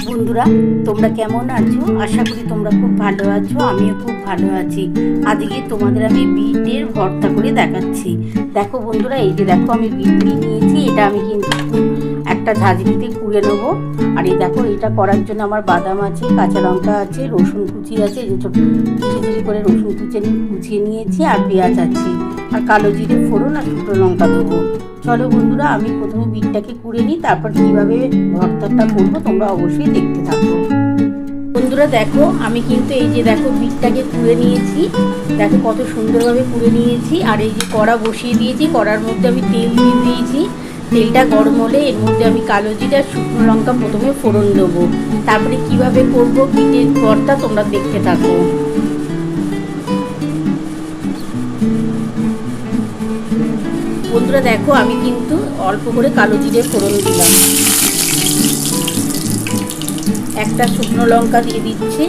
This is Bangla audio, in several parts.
বন্ধুরা, তোমরা কেমন আছো? আশা করি তোমরা খুব ভালো আছো। আমিও খুব ভালো আছি। আজকে তোমাদের আমি বিটের ভর্তা করে দেখাচ্ছি। দেখো বন্ধুরা, এই যে দেখো আমি বিট নিয়ে নিয়েছি। এটা আমি কিন্তু একটা ঝাঁঝরিতে কুড়ে নেবো। আর এই দেখো, এটা করার জন্য আমার বাদাম আছে, কাঁচা লঙ্কা আছে, রসুন কুচি আছে, যে ছোট ঝিরি করে রসুন কুচিয়ে নিয়েছি, আর পেঁয়াজ আছে, আর কালো জিরে ফোড়ন আর শুকনো লঙ্কা দেবো। চলো বন্ধুরা, আমি প্রথমে বিটটাকে কুড়ে নিই, তারপর কীভাবে ভর্তাটা করবো তোমরা অবশ্যই দেখতে থাকো। বন্ধুরা দেখো, আমি কিন্তু এই যে দেখো বিটটাকে কুড়ে নিয়েছি। দেখো কত সুন্দরভাবে কুড়ে নিয়েছি। আর এই যে কড়া বসিয়ে দিয়েছি, কড়ার মধ্যে আমি তেল দিয়ে দিয়েছি। তেলটা গরম হলে এর মধ্যে আমি কালো জিরে আর শুকনো লঙ্কা প্রথমে ফোড়ন দেবো। তারপরে কিভাবে করবো বিটের ভর্তা তোমরা দেখতে থাকো। বন্ধুরা দেখো, আমি কিন্তু অল্প করে কালো জিরে ফোড়ন দিলাম, একটা শুকনো লঙ্কা দিয়ে দিচ্ছি,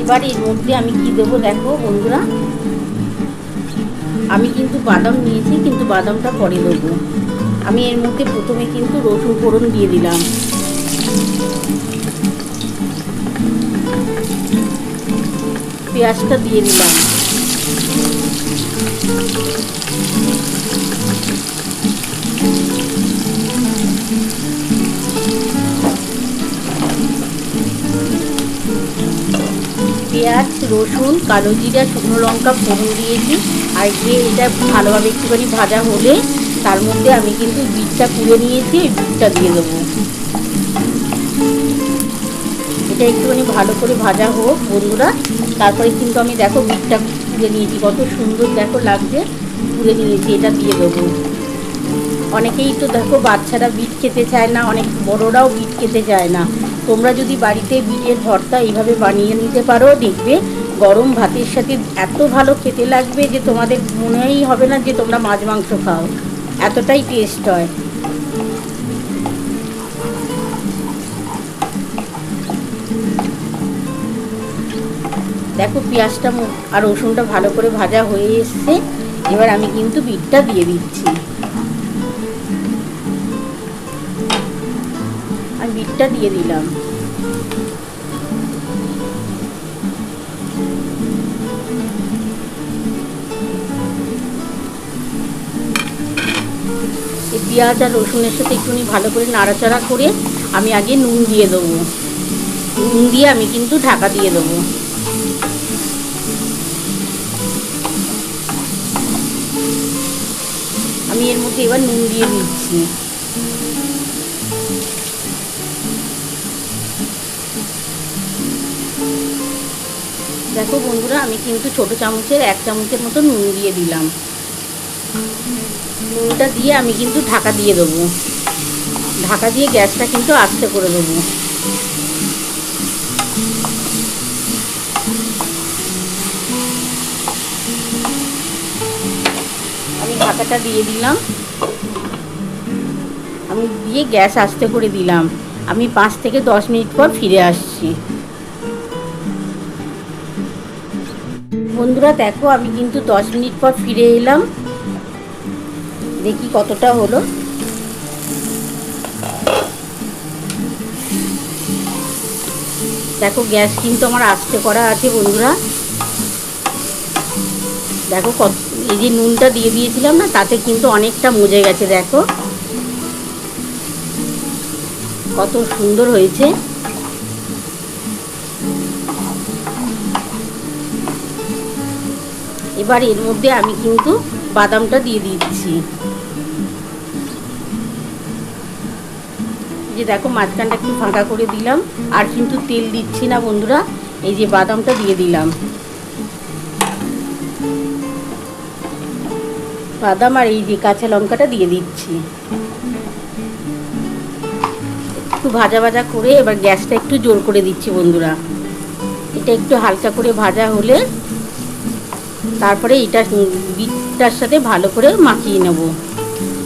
এবার এর মধ্যে আমি কি দেবো দেখো বন্ধুরা, আমি কিন্তু বাদাম নিয়েছি, কিন্তু বাদামটা পরে দেবো। আমি এর মধ্যে প্রথমে কিন্তু রসুন ফোড়ন দিয়ে দিলাম, পেঁয়াজটা দিয়ে দিলাম, পেঁয়াজ, রসুন, কালো জিরা, শুকনো লঙ্কা ফোড়ন দিয়েছি। আর দিয়ে এটা ভালোভাবে একটুখানি ভাজা হলে তার মধ্যে আমি কিন্তু বিটটা কুড়ে নিয়েছি, এই বিটটা দিয়ে দেবো। এটা একটুখানি ভালো করে ভাজা হোক বন্ধুরা। তারপরে কিন্তু আমি দেখো বিটটা কুড়ে নিয়েছি, কত সুন্দর দেখো লাগছে, কুড়ে নিয়েছি, এটা দিয়ে দেবো। অনেকেই তো দেখো বাচ্চারা বিট খেতে চায় না, অনেক বড়রাও বিট খেতে চায় না। তোমরা যদি বাড়িতে বিটের ভর্তা এইভাবে বানিয়ে নিতে পারো, দেখবে গরম ভাতের সাথে এত ভালো খেতে লাগবে যে তোমাদের মনেই হবে না যে তোমরা মাছ মাংস খাও, এতটাই টেস্ট হয়। দেখো পেঁয়াজটা আর রসুনটা ভালো করে ভাজা হয়ে এসছে। এবার আমি কিন্তু বিটটা দিয়ে দিচ্ছি। আমি বিটটা দিয়ে দিলাম। এই পেঁয়াজ আর রসুনের সাথে একটুখানি ভালো করে নাড়াচাড়া করে আমি আগে নুন দিয়ে দেবো। নুন দিয়ে আমি কিন্তু ঢাকা দিয়ে দেবো। আমি এর মধ্যে এবার নুন দিয়ে দিচ্ছি। দেখো বন্ধুরা, আমি কিন্তু ছোটো চামচের 1 চামচের মতো নুন দিয়ে দিলাম। নুনটা দিয়ে আমি কিন্তু ঢাকা দিয়ে দেবো। ঢাকা দিয়ে গ্যাসটা কিন্তু আস্তে করে দেবো। আমি ঢাকাটা দিয়ে দিলাম। আমি দিয়ে গ্যাস আস্তে করে দিলাম। আমি 5 থেকে 10 মিনিট পর ফিরে আসছি। বন্ধুরা দেখো, আমি কিন্তু 10 মিনিট পর ফিরে এলাম। দেখি কতটা হলো। দেখো গ্যাস কিন্তু আমার আস্তে করা আছে বন্ধুরা। দেখো কত, এই যে নুনটা দিয়ে দিয়েছিলাম না, তাতে কিন্তু অনেকটা মজে গেছে। দেখো কত সুন্দর হয়েছে। এবার এর মধ্যে আমি কিন্তু বাদামটা দিয়ে দিচ্ছি। যে দেখো মাঝখানটা একটু ফাঁকা করে দিলাম, আর কিন্তু তেল দিচ্ছি না বন্ধুরা। এই যে বাদামটা দিয়ে দিলাম। বাদাম আর এই যে কাঁচা লঙ্কাটা দিয়ে দিচ্ছি। একটু ভাজা ভাজা করে এবার গ্যাসটা একটু জোর করে দিচ্ছি বন্ধুরা। এটা একটু হালকা করে ভাজা হলে তারপরে এটা বিটটার সাথে ভালো করে মাখিয়ে নেব,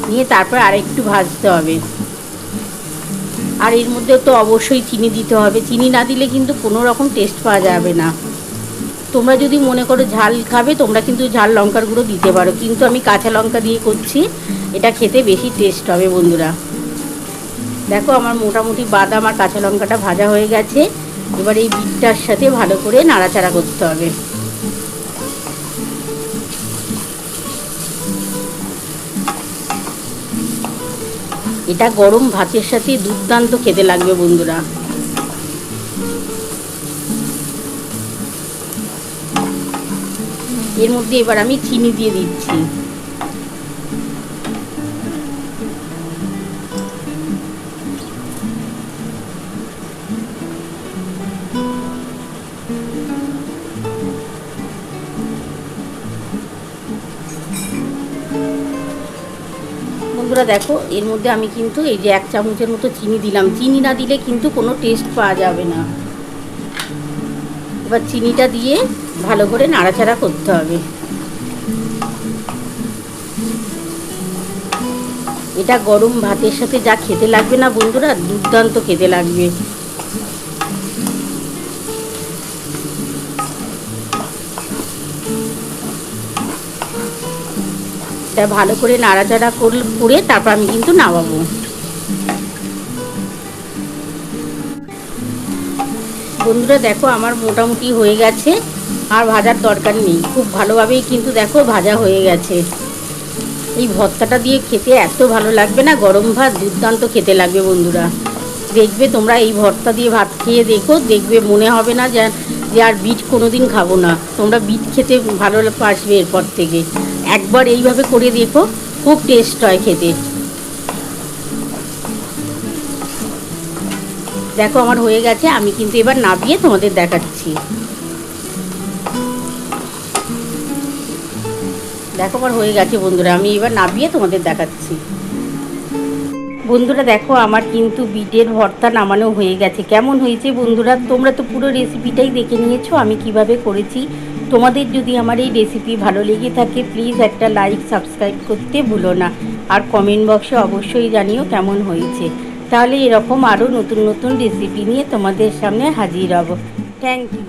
নিয়ে তারপর আর একটু ভাজতে হবে। আর এর মধ্যে তো অবশ্যই চিনি দিতে হবে, চিনি না দিলে কিন্তু কোনো রকম টেস্ট পাওয়া যাবে না। তোমরা যদি মনে করো ঝাল খাবে তোমরা কিন্তু ঝাল লঙ্কার গুঁড়ো দিতে পারো, কিন্তু আমি কাঁচা লঙ্কা দিয়ে করছি, এটা খেতে বেশি টেস্ট হবে বন্ধুরা। দেখো আমার মোটামুটি বাদাম আর কাঁচা লঙ্কাটা ভাজা হয়ে গেছে। এবার এই বিটটার সাথে ভালো করে নাড়াচাড়া করতে হবে। এটা গরম ভাতের সাথে দুর্দান্ত খেতে লাগবে বন্ধুরা। এর মধ্যে এবার আমি চিনি দিয়ে দিচ্ছি। বন্ধুরা দেখো এর মধ্যে আমি কিন্তু এই যে 1 চামচের মতো চিনি দিলাম, চিনি না দিলে কিন্তু কোনো টেস্ট পাওয়া যাবে না। এবার চিনিটা দিয়ে ভালো করে নাড়াচাড়া করতে হবে। এটা গরম ভাতের সাথে যা খেতে লাগবে না বন্ধুরা, দুর্দান্ত খেতে লাগবে। এটা ভালো করে নাড়াচাড়া করে তারপর আমি কিন্তু নামাবো। বন্ধুরা দেখো আমার মোটামুটি হয়ে গেছে, আর ভাজার দরকার নেই, খুব ভালোভাবেই কিন্তু দেখো ভাজা হয়ে গেছে। এই ভর্তাটা দিয়ে খেতে এত ভালো লাগবে না, গরম ভাত দুর্দান্ত খেতে লাগবে বন্ধুরা। দেখবে তোমরা এই ভর্তা দিয়ে ভাত খেয়ে দেখো, দেখবে মনে হবে না যে আর বিট কোনো দিন খাবো না। তোমরা বিট খেতে ভালো পাসবে এরপর থেকে। একবার এইভাবে করে দেখো, খুব টেস্ট হয় খেতে। দেখো আমার হয়ে গেছে, আমি কিন্তু এবার নামিয়ে তোমাদের দেখাচ্ছি। দেখো আমার হয়ে গেছে বন্ধুরা, আমি এবার নামিয়ে তোমাদের দেখাচ্ছি। বন্ধুরা দেখো আমার কিন্তু বিটের ভর্তা নামানো হয়ে গেছে। কেমন হয়েছে বন্ধুরা, তোমরা তো পুরো রেসিপিটাই দেখে নিয়েছো আমি কিভাবে করেছি। তোমাদের যদি আমার এই রেসিপি ভালো লেগে থাকে প্লিজ একটা লাইক সাবস্ক্রাইব করতে ভুলো না, আর কমেন্ট বক্সে অবশ্যই জানিও কেমন হয়েছে। তাহলে এরকম আরও নতুন নতুন রেসিপি নিয়ে তোমাদের সামনে হাজির হব। Thank you.